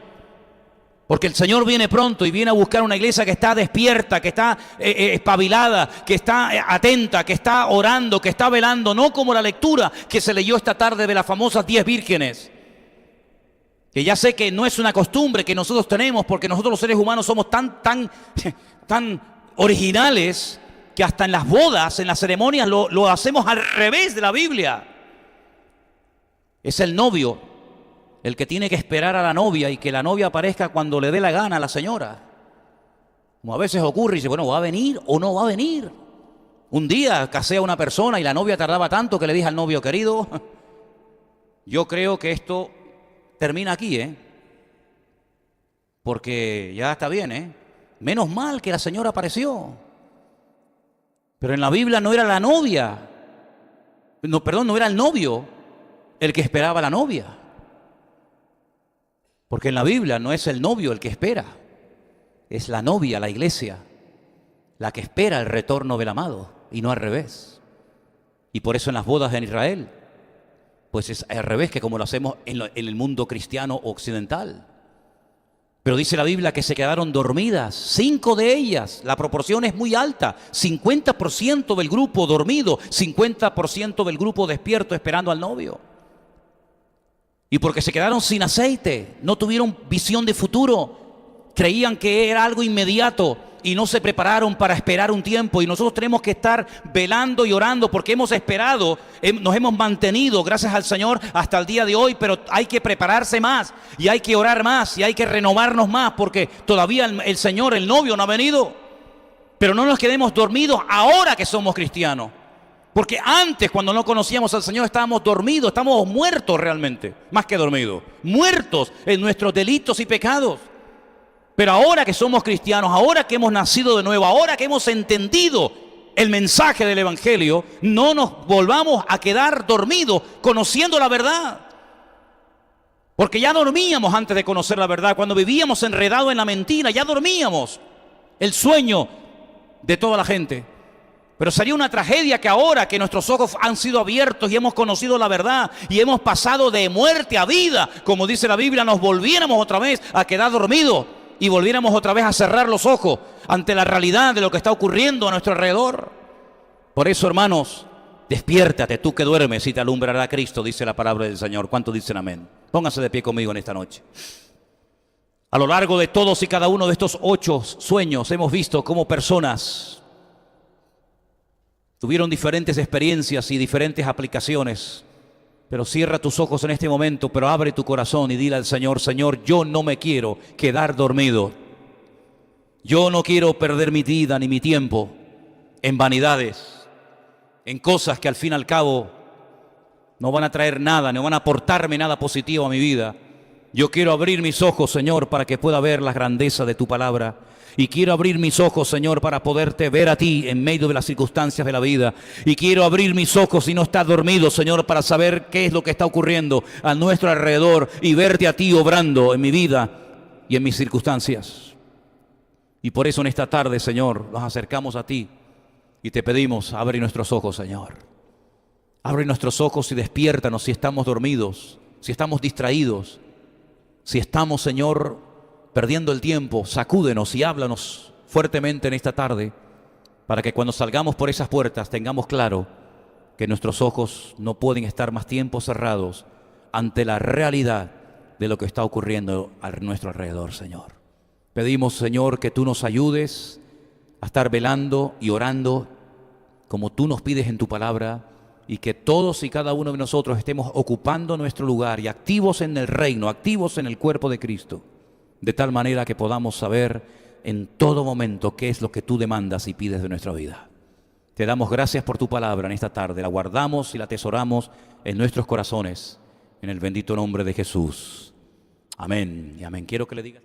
Porque el Señor viene pronto y viene a buscar una iglesia que está despierta, que está espabilada, que está atenta, que está orando, que está velando. No como la lectura que se leyó esta tarde de las famosas 10 vírgenes. Que ya sé que no es una costumbre que nosotros tenemos, porque nosotros los seres humanos somos tan originales que hasta en las bodas, en las ceremonias, lo hacemos al revés de la Biblia. Es el novio el que tiene que esperar a la novia y que la novia aparezca cuando le dé la gana a la señora. Como a veces ocurre y dice: bueno, ¿va a venir o no va a venir? Un día casé a una persona y la novia tardaba tanto que le dije al novio: querido, yo creo que esto termina aquí, porque ya está bien, menos mal que la señora apareció. Pero en la Biblia no era la novia, no era el novio el que esperaba a la novia. Porque en la Biblia no es el novio el que espera, es la novia, la iglesia, la que espera el retorno del amado y no al revés. Y por eso en las bodas en Israel, pues es al revés que como lo hacemos en el mundo cristiano occidental. Pero dice la Biblia que se quedaron dormidas, 5 de ellas. La proporción es muy alta, 50% del grupo dormido, 50% del grupo despierto esperando al novio. Y porque se quedaron sin aceite, no tuvieron visión de futuro, creían que era algo inmediato y no se prepararon para esperar un tiempo. Y nosotros tenemos que estar velando y orando porque hemos esperado, nos hemos mantenido, gracias al Señor, hasta el día de hoy, pero hay que prepararse más y hay que orar más y hay que renovarnos más porque todavía el Señor, el novio, no ha venido. Pero no nos quedemos dormidos ahora que somos cristianos. Porque antes, cuando no conocíamos al Señor, estábamos dormidos, estábamos muertos realmente, más que dormidos, muertos en nuestros delitos y pecados. Pero ahora que somos cristianos, ahora que hemos nacido de nuevo, ahora que hemos entendido el mensaje del Evangelio, no nos volvamos a quedar dormidos conociendo la verdad. Porque ya dormíamos antes de conocer la verdad, cuando vivíamos enredados en la mentira, ya dormíamos el sueño de toda la gente. Pero sería una tragedia que ahora que nuestros ojos han sido abiertos y hemos conocido la verdad y hemos pasado de muerte a vida, como dice la Biblia, nos volviéramos otra vez a quedar dormidos y volviéramos otra vez a cerrar los ojos ante la realidad de lo que está ocurriendo a nuestro alrededor. Por eso, hermanos, despiértate tú que duermes y te alumbrará Cristo, dice la palabra del Señor. ¿Cuántos dicen amén? Pónganse de pie conmigo en esta noche. A lo largo de todos y cada uno de estos 8 sueños hemos visto cómo personas tuvieron diferentes experiencias y diferentes aplicaciones. Pero cierra tus ojos en este momento, pero abre tu corazón y dile al Señor: Señor, yo no me quiero quedar dormido. Yo no quiero perder mi vida ni mi tiempo en vanidades, en cosas que al fin y al cabo no van a traer nada, no van a aportarme nada positivo a mi vida. Yo quiero abrir mis ojos, Señor, para que pueda ver la grandeza de tu palabra. Y quiero abrir mis ojos, Señor, para poderte ver a ti en medio de las circunstancias de la vida. Y quiero abrir mis ojos y no estar dormido, Señor, para saber qué es lo que está ocurriendo a nuestro alrededor y verte a ti obrando en mi vida y en mis circunstancias. Y por eso en esta tarde, Señor, nos acercamos a ti y te pedimos: abre nuestros ojos, Señor. Abre nuestros ojos y despiértanos si estamos dormidos, si estamos distraídos, si estamos, Señor, perdiendo el tiempo. Sacúdenos y háblanos fuertemente en esta tarde para que cuando salgamos por esas puertas tengamos claro que nuestros ojos no pueden estar más tiempo cerrados ante la realidad de lo que está ocurriendo a nuestro alrededor, Señor. Pedimos, Señor, que tú nos ayudes a estar velando y orando como tú nos pides en tu palabra, y que todos y cada uno de nosotros estemos ocupando nuestro lugar y activos en el reino, activos en el cuerpo de Cristo, de tal manera que podamos saber en todo momento qué es lo que tú demandas y pides de nuestra vida. Te damos gracias por tu palabra en esta tarde, la guardamos y la atesoramos en nuestros corazones, en el bendito nombre de Jesús. Amén y amén. Quiero que le digas...